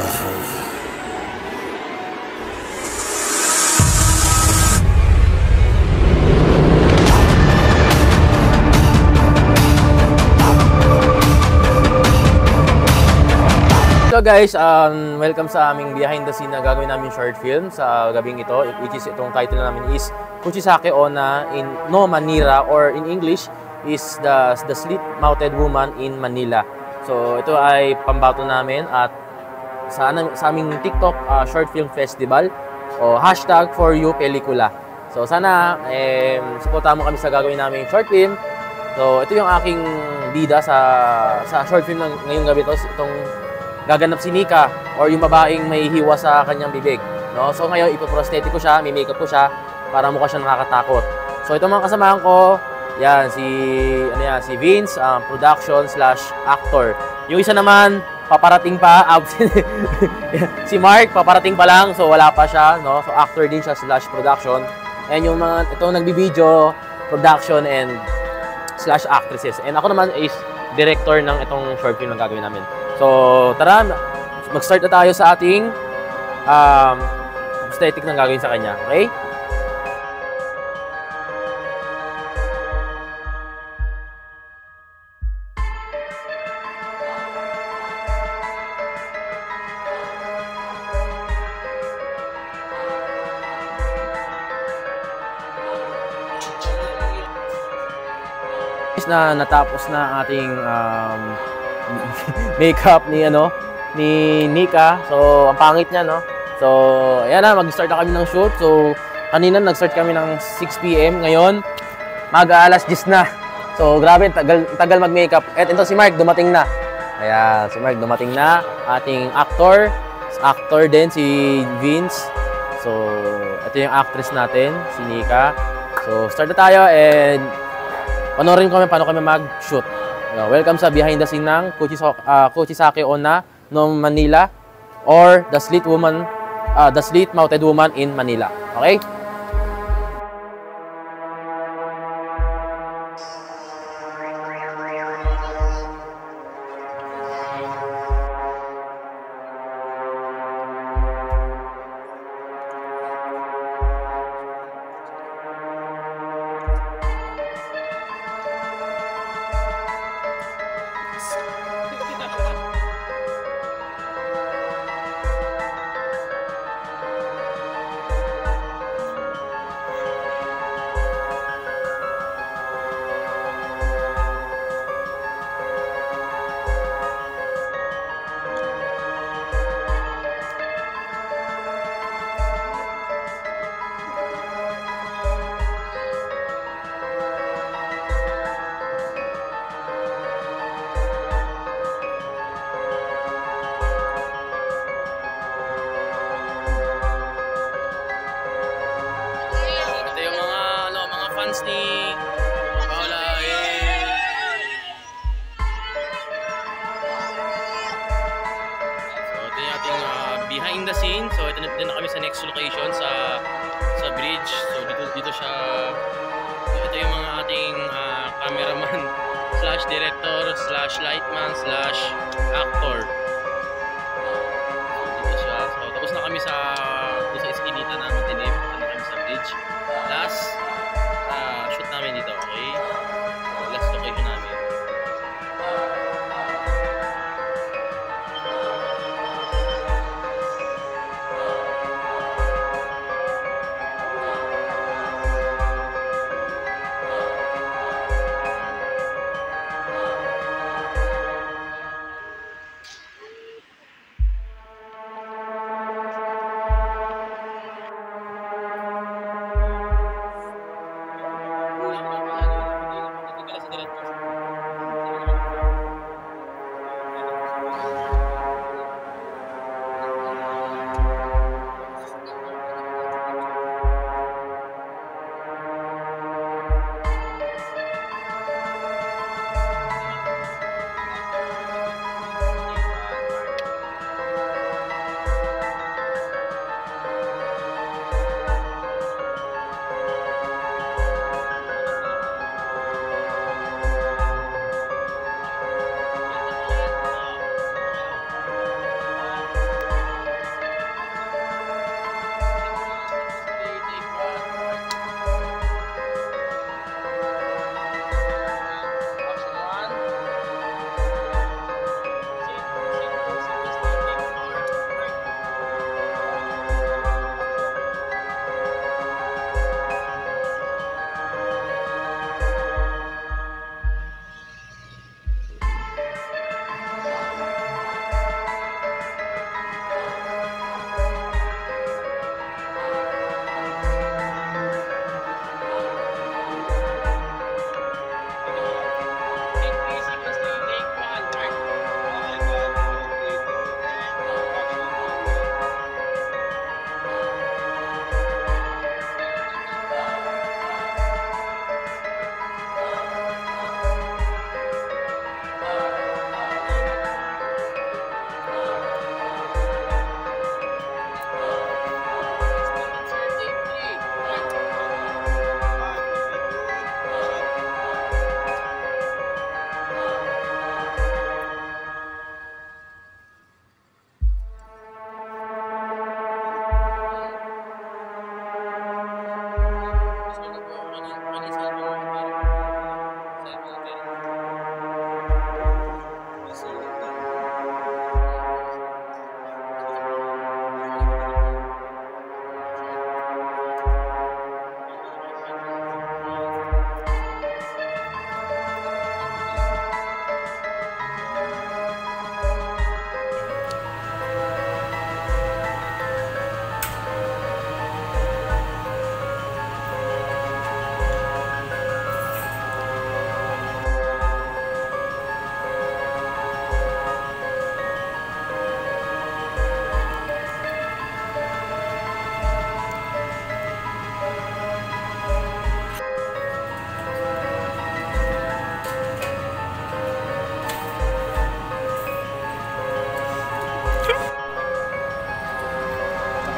So guys, welcome sa aming behind the scene na gagawin namin short film sa gabing ito, which is itong title namin is Kuchisake Onna in no Manira, or in English is the Slit-Mouthed Woman in Manila. So ito ay pambato namin at sa aming TikTok short film festival o hashtag for you pelikula. So sana supportahan mo kami sa gagawin namin short film. So ito yung aking bida sa short film ng ngayong gabi, itong gaganap si Nika, or yung babaeng may hiwa sa kanyang bibig, no? So ngayon ipoprosthetic ko siya, may makeup ko siya para mukha siyang nakakatakot. So ito mga kasamahan ko, yan si Vince, production / actor. Yung isa naman paparating pa, si Mark paparating pa lang, so wala pa siya, no? So actor din siya / production. And yung mga itong nagbibideo, production and / actresses. And ako naman is director ng itong short film na gagawin namin. So, tara, mag-start na tayo sa ating aesthetic na gagawin sa kanya. Okay? Na natapos na ating makeup ni Nika. So ang pangit niya, no? So ayan na, mag-start na kami ng shoot. So kanina nag-start kami ng 6 PM, ngayon mag-alas 10 na. So grabe, tagal mag-makeup. At ito si Mark dumating na. Ayan, si Mark dumating na, ating actor din si Vince. So ito yung actress natin, si Nika. So start na tayo and panoorin ko kami paano kami mag-shoot. Welcome sa behind the scene ng Kuchisake Onna no Manila, or the Slit-Mouthed Woman in Manila. Okay? Fans ni Paula So ito yung ating behind the scene. So ito na kami sa next location sa bridge. So dito siya. So, ito yung mga ating cameraman / director / lightman / actor. So dito siya. So tapos na kami sa iskinita na matilim. Ano kami sa bridge. Last shoot namin dito, okay? Last location namin.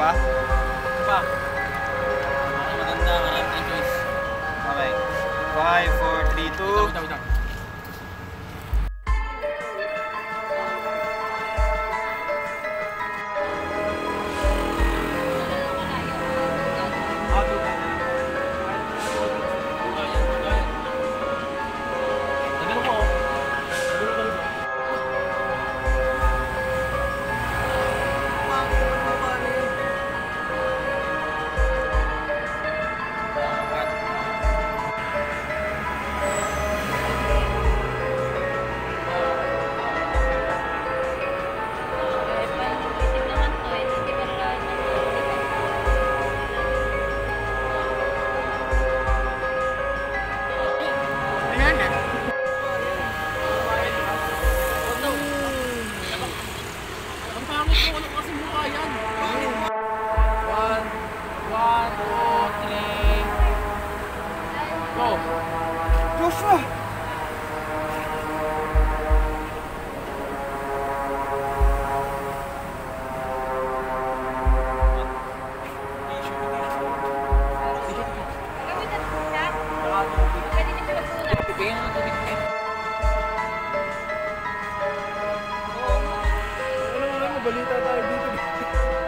pa? Pa. Okay, maganda. Marami tayong choice. Okay. 5, 4, 3, 2. Wait lang. Joshua! Balita tayo dito.